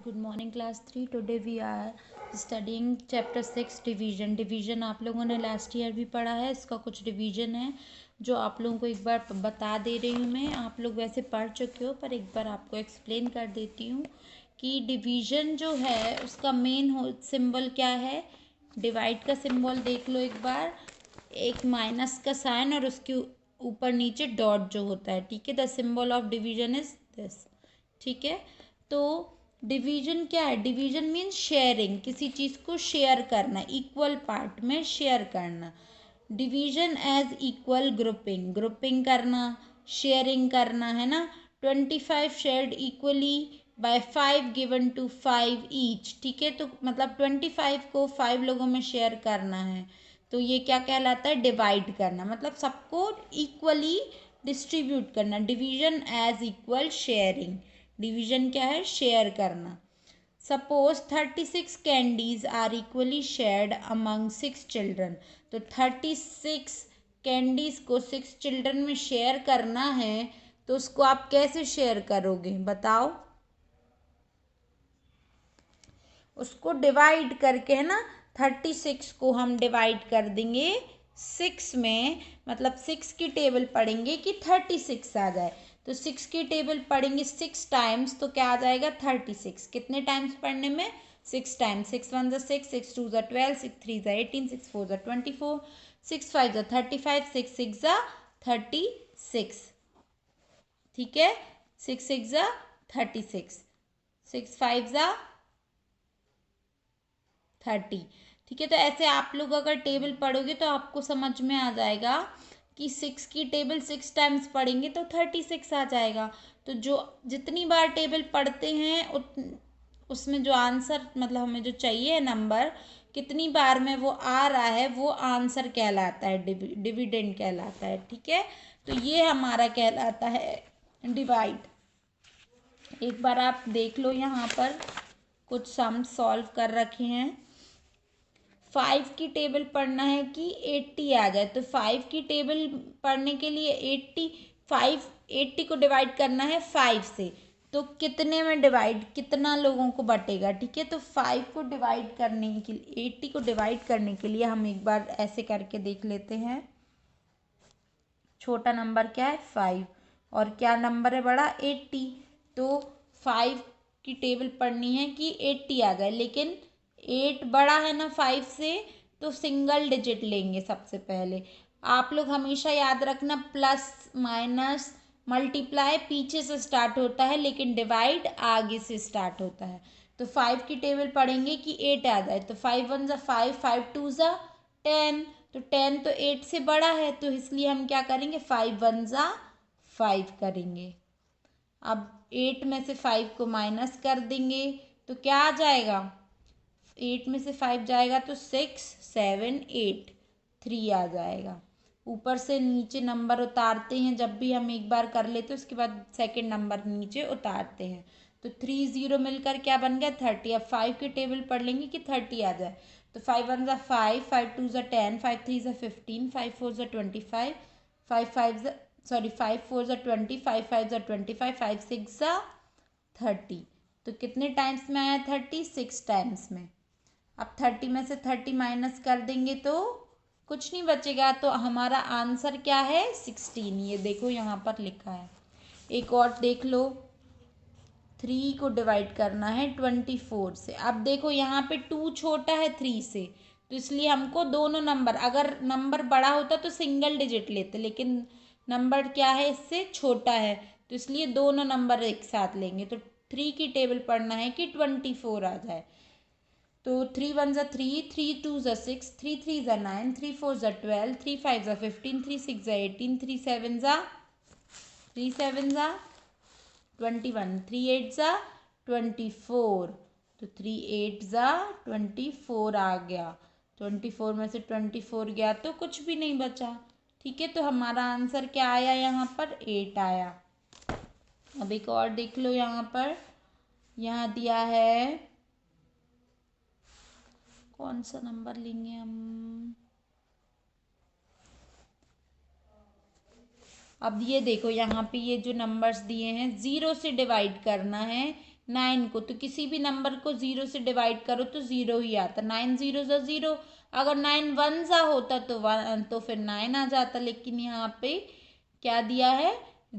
Good morning class 3। Today we are studying chapter 6 division. Division आप लोगों ने last year भी पढ़ा है, इसका कुछ डिवीजन है जो आप लोगों को एक बार बता दे रही हूँ मैं। आप लोग वैसे पढ़ चुके हो पर एक बार आपको एक्सप्लेन कर देती हूँ कि डिवीजन जो है उसका मेन सिंबल क्या है। डिवाइड का सिंबल देख लो एक बार, एक माइनस का साइन और उसके ऊपर नीचे डॉट जो होता है, ठीक है। The symbol of division is this, ठीक है। तो डिवीजन क्या है? डिवीजन मीन्स शेयरिंग, किसी चीज़ को शेयर करना, इक्वल पार्ट में शेयर करना। Division as equal grouping, grouping करना, शेयरिंग करना, है ना। 25 shared equally by 5 given to 5 each, ठीक है। तो मतलब 25 को 5 लोगों में शेयर करना है, तो ये क्या कहलाता है? डिवाइड करना, मतलब सबको इक्वली डिस्ट्रीब्यूट करना। Division as equal sharing, division क्या है? शेयर करना। Suppose 36 candies are equally shared among 6 children, तो 36 कैंडीज को 6 चिल्ड्रन में शेयर करना है, तो उसको आप कैसे शेयर करोगे बताओ? उसको डिवाइड करके, है ना। 36 को हम डिवाइड कर देंगे 6 में, मतलब 6 की टेबल पढ़ेंगे कि 36 आ जाए। तो 6 की टेबल पढ़ेंगे 6 टाइम्स, तो क्या आ जाएगा? 36। कितने टाइम्स पढ़ने में? 6 टाइम्स। 6 1 6, 6 2 12, 6 3 18, 6 4 24, 6 5 35, 6 6 36, ठीक है। 6 6 36, 6 5 30, ठीक है। तो ऐसे आप लोग अगर टेबल पढ़ोगे तो आपको समझ में आ जाएगा कि 6 की टेबल 6 टाइम्स पढ़ेंगे तो 36 आ जाएगा। तो जो जितनी बार टेबल पढ़ते हैं उसमें जो आंसर, मतलब हमें जो चाहिए नंबर, कितनी बार में वो आ रहा है, वो आंसर कहलाता है, डिविडेंड कहलाता है, ठीक है। तो ये हमारा कहलाता है डिवाइड। एक बार आप देख लो, यहाँ पर कुछ सम सॉल्व कर रखे हैं। 5 की टेबल पढ़ना है कि 80 आ जाए, तो 5 की टेबल पढ़ने के लिए 80 को डिवाइड करना है 5 से, तो कितने में डिवाइड, कितना लोगों को बटेगा, ठीक है। तो 5 को डिवाइड करने के लिए, 80 को डिवाइड करने के लिए हम एक बार ऐसे करके देख लेते हैं। छोटा नंबर क्या है? 5, और क्या नंबर है बड़ा? 80। तो 5 की टेबल पढ़नी है कि 80 आ जाए, लेकिन 8 बड़ा है ना 5 से, तो सिंगल डिजिट लेंगे सबसे पहले। आप लोग हमेशा याद रखना, प्लस माइनस मल्टीप्लाई पीछे से स्टार्ट होता है, लेकिन डिवाइड आगे से स्टार्ट होता है। तो 5 की टेबल पढ़ेंगे कि 8 आ जाए, तो 5 1 ज़ा 5, 5 2 ज़ा 10, तो 10 तो 8 से बड़ा है, तो इसलिए हम क्या करेंगे? 5 1 ज़ा 5 करेंगे। अब 8 में से 5 को माइनस कर देंगे, तो क्या आ जाएगा? 8 में से 5 जाएगा तो 6 7 8 3 आ जाएगा। ऊपर से नीचे नंबर उतारते हैं, जब भी हम एक बार कर लेते हैं उसके बाद सेकंड नंबर नीचे उतारते हैं, तो 3 0 मिलकर क्या बन गया? 30। अब 5 की टेबल पढ़ लेंगे कि 30 आ जाए, तो 5 1 ज़ा 5, 5 2 ज़ा 10, 5 3 ज़ा 15, 5 4 ज़ा 25, 5 4 ज़ा 20, 5 5 ज़ा 25, 5 6 ज़ा 30। तो कितने टाइम्स में आया? 36 टाइम्स में। अब 30 में से 30 माइनस कर देंगे तो कुछ नहीं बचेगा, तो हमारा आंसर क्या है? 16। ये देखो यहाँ पर लिखा है। एक और देख लो, 3 को डिवाइड करना है 24 से। अब देखो यहाँ पे 2 छोटा है 3 से, तो इसलिए हमको दोनों नंबर, अगर नंबर बड़ा होता तो सिंगल डिजिट लेते, लेकिन नंबर क्या है? इससे छोटा है, तो इसलिए दोनों नंबर एक साथ लेंगे। तो 3 की टेबल पढ़ना है कि 24 आ जाए, तो 3 1 ज़ा 3, 3 2 ज़ा 6, 3 3 ज़ा 9, 3 4 ज़ा 12, 3 5 ज़ा 15, 3 6 ज़ा 18, 3 7 ज़ा 21, 3 8 ज़ा 24, तो 3 8 ज़ा 24 आ गया। 24 में से 24 गया तो कुछ भी नहीं बचा, ठीक है। तो हमारा आंसर क्या आया? यहाँ पर 8 आया। अब एक और देख लो, यहाँ पर यहाँ दिया है, कौन सा नंबर लेंगे हम? अब ये देखो, यहाँ पे ये जो नंबर्स दिए हैं, 0 से डिवाइड करना है 9 को, तो किसी भी नंबर को 0 से डिवाइड करो तो 0 ही आता। 9 0 ज़ा 0, अगर 9 1 ज़ा होता तो 1 तो फिर 9 आ जाता, लेकिन यहाँ पे क्या दिया है,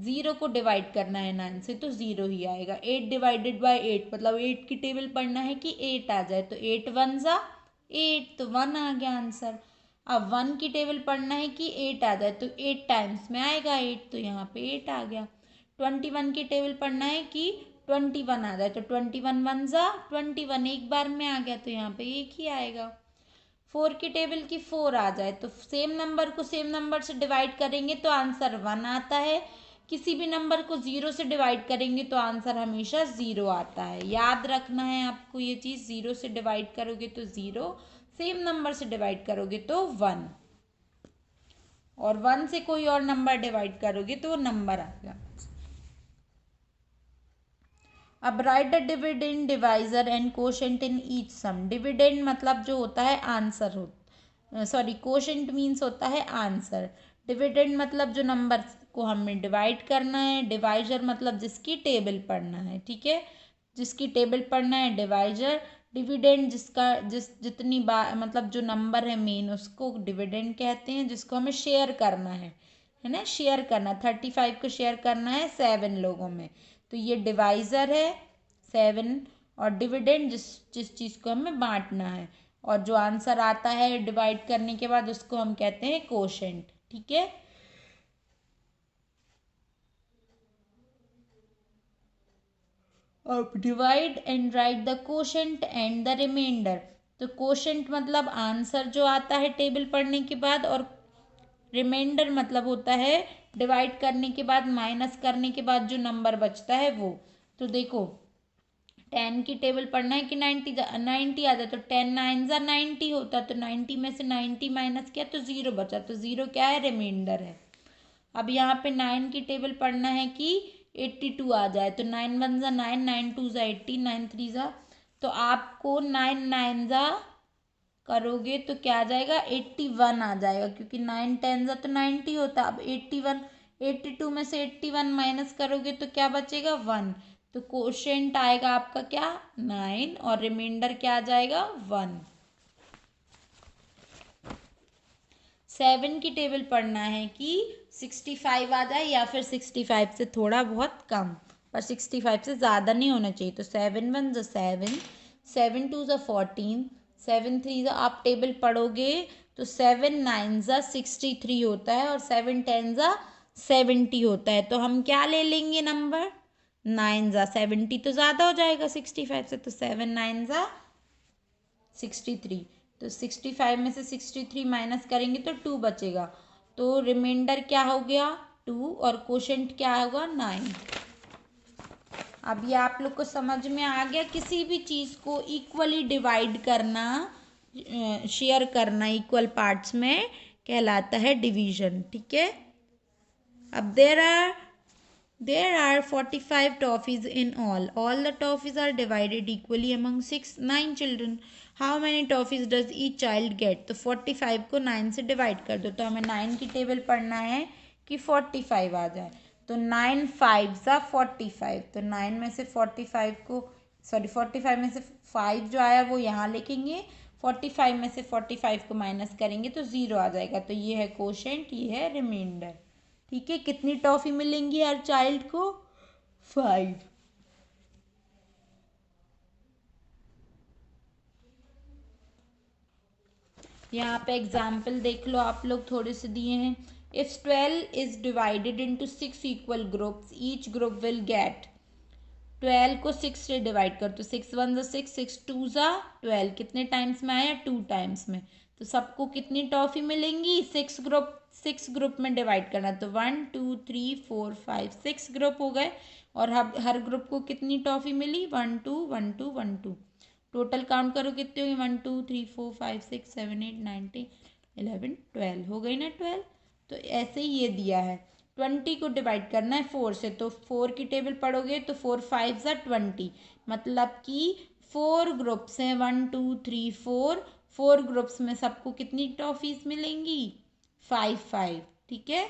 0 को डिवाइड करना है 9 से तो 0 ही आएगा। 8 डिवाइडेड बाय 8 मतलब 8 की टेबल पढ़ना है कि 8 आ जाए, तो 8 1 ज़ा 8 तो 1 आ गया आंसर। अब 1 की टेबल पढ़ना है कि 8 आ जाए, तो 8 टाइम्स में आएगा 8, तो यहाँ पे 8 आ गया। 21 की टेबल पढ़ना है कि 21 आ जाए, तो 21 1 ज़ा 21 एक बार में आ गया, तो यहाँ पे एक ही आएगा। 4 की टेबल की 4 आ जाए, तो सेम नंबर को सेम नंबर से डिवाइड करेंगे तो आंसर 1 आता है। किसी भी नंबर को 0 से डिवाइड करेंगे तो आंसर हमेशा 0 आता है। याद रखना है आपको ये चीज़, 0 से डिवाइड करोगे तो 0, सेम नंबर से डिवाइड करोगे तो 1, और 1 से कोई और नंबर डिवाइड करोगे तो वो नंबर आएगा। अब right the dividend, divisor and quotient in each sum. Dividend मतलब जो होता है आंसर हो, सॉरी कोशेंट मीन्स होता है आंसर। डिविडेंड मतलब जो नंबर को हमें डिवाइड करना है। डिवाइजर मतलब जिसकी टेबल पढ़ना है, ठीक है, जिसकी टेबल पढ़ना है डिवाइजर। डिविडेंड जिसका जितनी बार मतलब जो नंबर है मेन उसको डिविडेंड कहते हैं, जिसको हमें शेयर करना है ना, शेयर करना। 35 को शेयर करना है 7 लोगों में, तो ये डिवाइज़र है 7, और डिविडेंड जिस जिस चीज़ को हमें बांटना है, और जो आंसर आता है डिवाइड करने के बाद उसको हम कहते हैं कोशेंट, ठीक है। अब divide and write the quotient and the remainder. तो कोशेंट मतलब आंसर जो आता है टेबल पढ़ने के बाद, और रिमाइंडर मतलब होता है डिवाइड करने के बाद माइनस करने के बाद जो नंबर बचता है वो। तो देखो 10 की टेबल पढ़ना है कि 90 आ जाए, तो 10 9 ज़ा 90 होता, तो 90 में से 90 माइनस किया तो 0 बचा, तो 0 क्या है, रिमाइंडर है। अब यहाँ पे 9 की टेबल पढ़ना है कि 82 आ जाए, तो 9 1 ज़ा 9, 9 2 ज़ा 18, 9 3 ज़ा, तो आपको 9 9 ज़ा करोगे तो क्या आ जाएगा, 81 आ जाएगा, क्योंकि 9 10 ज़ा तो 90 होता। अब 81, 82 में से 81 माइनस करोगे तो क्या बचेगा, 1, तो कोशेंट आएगा आपका क्या, 9, और रिमाइंडर क्या आ जाएगा, 1। 7 की टेबल पढ़ना है कि 65 आ जाए या फिर 65 से थोड़ा बहुत कम, पर 65 से ज़्यादा नहीं होना चाहिए। तो 7 1 ज़ा 7, 7 2 ज़ा 14, 7 3 ज़ा, आप टेबल पढ़ोगे तो 7 9 ज़ा 63 होता है, और 7 10 ज़ा 70 होता है। तो हम क्या ले लेंगे नंबर, 9 ज़ा 70 तो ज़्यादा हो जाएगा 65 से, तो 7 9 ज़ा 63, तो 65 में से 63 माइनस करेंगे तो 2 बचेगा, तो रिमाइंडर क्या हो गया, 2, और कोशेंट क्या होगा, 9। अब ये आप लोग को समझ में आ गया, किसी भी चीज़ को इक्वली डिवाइड करना, शेयर करना इक्वल पार्ट्स में कहलाता है डिवीजन, ठीक है। अब there are 45 toffees in all. All the toffees are divided equally among 9 children. How many toffees does each child get? तो 45 को 9 से डिवाइड कर दो, तो हमें 9 की टेबल पढ़ना है कि 45 आ जाए, तो 9 5 ज़ा 45, तो 9 में से 45 को, सॉरी 45 में से 5 जो आया वो यहाँ लिखेंगे, 45 में से 45 को माइनस करेंगे तो 0 आ जाएगा, तो ये है कोशेंट, ये है रिमाइंडर, ठीक है। कितनी टॉफी मिलेंगी हर चाइल्ड को, 5। यहाँ पे एग्जाम्पल देख लो आप लोग, थोड़े से दिए हैं। If 12 is divided into 6 equal groups, each group will get, 12 को 6 से डिवाइड कर, तो 6 1 ज़ा 6, 6 2 ज़ा 12, कितने टाइम्स में आया, 2 टाइम्स में, तो सबको कितनी टॉफी मिलेंगी, 6 ग्रुप में डिवाइड करना, तो 1 2 3 4 5 6 ग्रुप हो गए, और हर ग्रुप को कितनी टॉफी मिली, 1 2 1 2 1 2, टोटल काउंट करो कितनी हुई, 1 2 3 4 5 6 7 8 9 10 11 12 हो गई ना 12। तो ऐसे ही ये दिया है, 20 को डिवाइड करना है 4 से, तो 4 की टेबल पढ़ोगे तो 4 5 ज़ा 20, मतलब कि 4 ग्रुप्स हैं, 1 2 3 4, 4 ग्रुप्स में सबको कितनी टॉफीज मिलेंगी, 5 5, ठीक है।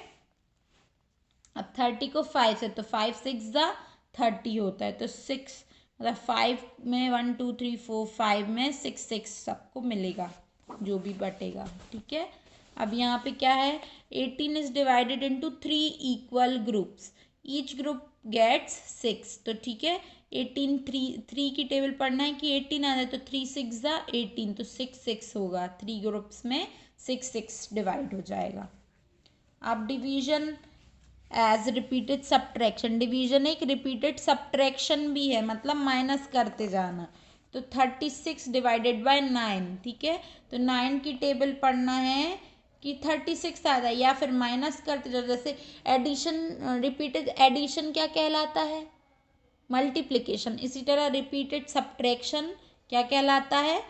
अब 30 को 5 से, तो 5 6 ज़ा 30 होता है, तो 6 मतलब 5 में 1 2 3 4 5 में 6 6 सबको मिलेगा जो भी बटेगा। ठीक है, अब यहाँ पे क्या है, 18 is divided into 3 equal groups, each group gets 6। तो ठीक है, 18 3 की टेबल पढ़ना है कि 18 आ जाए तो 3 6 ज़ा 18, तो 6 6 होगा, 3 ग्रुप्स में 6 6 डिवाइड हो जाएगा। अब division as repeated subtraction, division एक रिपीटेड सब्ट्रैक्शन भी है, मतलब माइनस करते जाना। तो 36 डिवाइडेड बाय 9, ठीक है, तो 9 की टेबल पढ़ना है कि 36 आ जाए, या फिर माइनस करते जाओ। जैसे एडिशन, रिपीटेड एडिशन क्या कहलाता है, मल्टीप्लिकेशन। इसी तरह रिपीटेड सब्ट्रैक्शन क्या कहलाता है,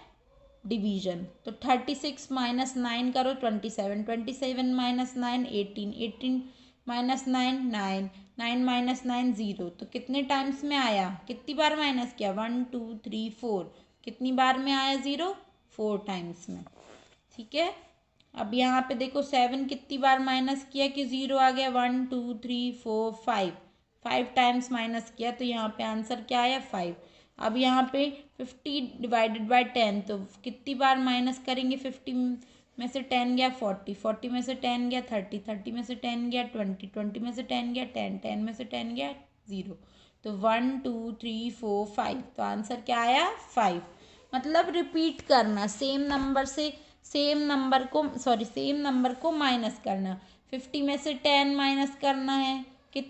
डिवीजन। तो 36 माइनस 9 करो 27, 27 माइनस 9 18, 18 माइनस 9 9, 9 माइनस 9 0। तो कितने टाइम्स में आया, कितनी बार माइनस किया, 1 2 3 4, कितनी बार में आया 0, 4 टाइम्स में। ठीक है, अब यहाँ पे देखो 7 कितनी बार माइनस किया कि 0 आ गया, 1 2 3 4 5, 5 टाइम्स माइनस किया, तो यहाँ पे आंसर क्या आया 5। अब यहाँ पे 50 डिवाइडेड बाय 10, तो कितनी बार माइनस करेंगे, 50 में से 10 गया 40, 40 में से 10 गया 30, 30 में से 10 गया 20, 20 में से 10 गया 10, 10 में से 10 गया 0। तो 1 2 3 4 5, तो आंसर क्या आया 5। मतलब रिपीट करना, सेम नंबर को माइनस करना। 50 में से 10 माइनस करना है कि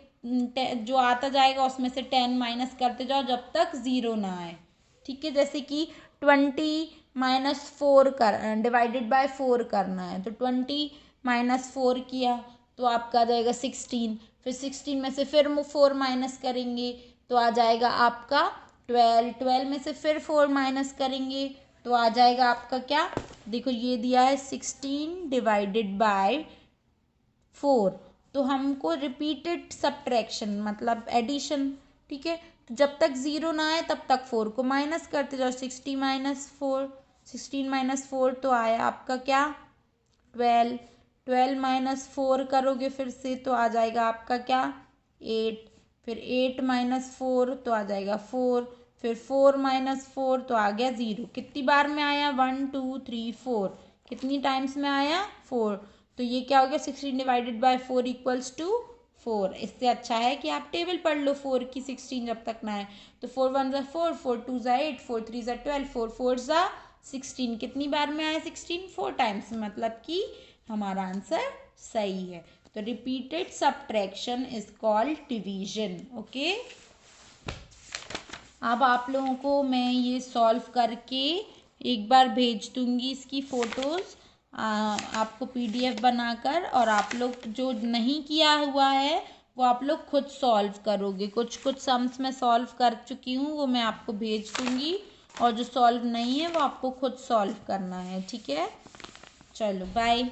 जो आता जाएगा उसमें से 10 माइनस करते जाओ जब तक 0 ना आए। ठीक है, जैसे कि 20 माइनस 4 कर डिवाइडेड बाय 4 करना है, तो 20 माइनस 4 किया तो आपका आ जाएगा 16, फिर 16 में से फिर 4 माइनस करेंगे तो आ जाएगा आपका 12, 12 में से फिर 4 माइनस करेंगे तो आ जाएगा आपका क्या, देखो ये दिया है 16 डिवाइडेड बाय 4। तो हमको रिपीटेड सब्ट्रैक्शन मतलब एडिशन, ठीक है, तो जब तक 0 ना आए तब तक 4 को माइनस करते जाओ। 16 माइनस 4, 16 माइनस 4 तो आया आपका क्या 12, 12 माइनस 4 करोगे फिर से तो आ जाएगा आपका क्या 8, फिर 8 माइनस 4 तो आ जाएगा 4, फिर 4 माइनस 4 तो आ गया 0। कितनी बार में आया 1 2 3 4, कितनी टाइम्स में आया 4। तो ये क्या हो गया 16 डिवाइडेड बाय 4 इक्वल्स टू 4। इससे अच्छा है कि आप टेबल पढ़ लो 4 की 16 जब तक ना आए। तो 4 1 ज़ा 4, 4 2 ज़ा 8, 4 3 ज़ा 12, 4 4 ज़ा 16, कितनी बार में आया 16, 4 टाइम्स, मतलब कि हमारा आंसर सही है। तो repeated subtraction is called division. Okay, अब आप लोगों को मैं ये सॉल्व करके एक बार भेज दूंगी इसकी फ़ोटोज़ आपको PDF बनाकर, और आप लोग जो नहीं किया हुआ है वो आप लोग खुद सॉल्व करोगे। कुछ कुछ सम्स मैं सॉल्व कर चुकी हूँ, वो मैं आपको भेज दूंगी, और जो सॉल्व नहीं है वो आपको खुद सॉल्व करना है। ठीक है, चलो बाय।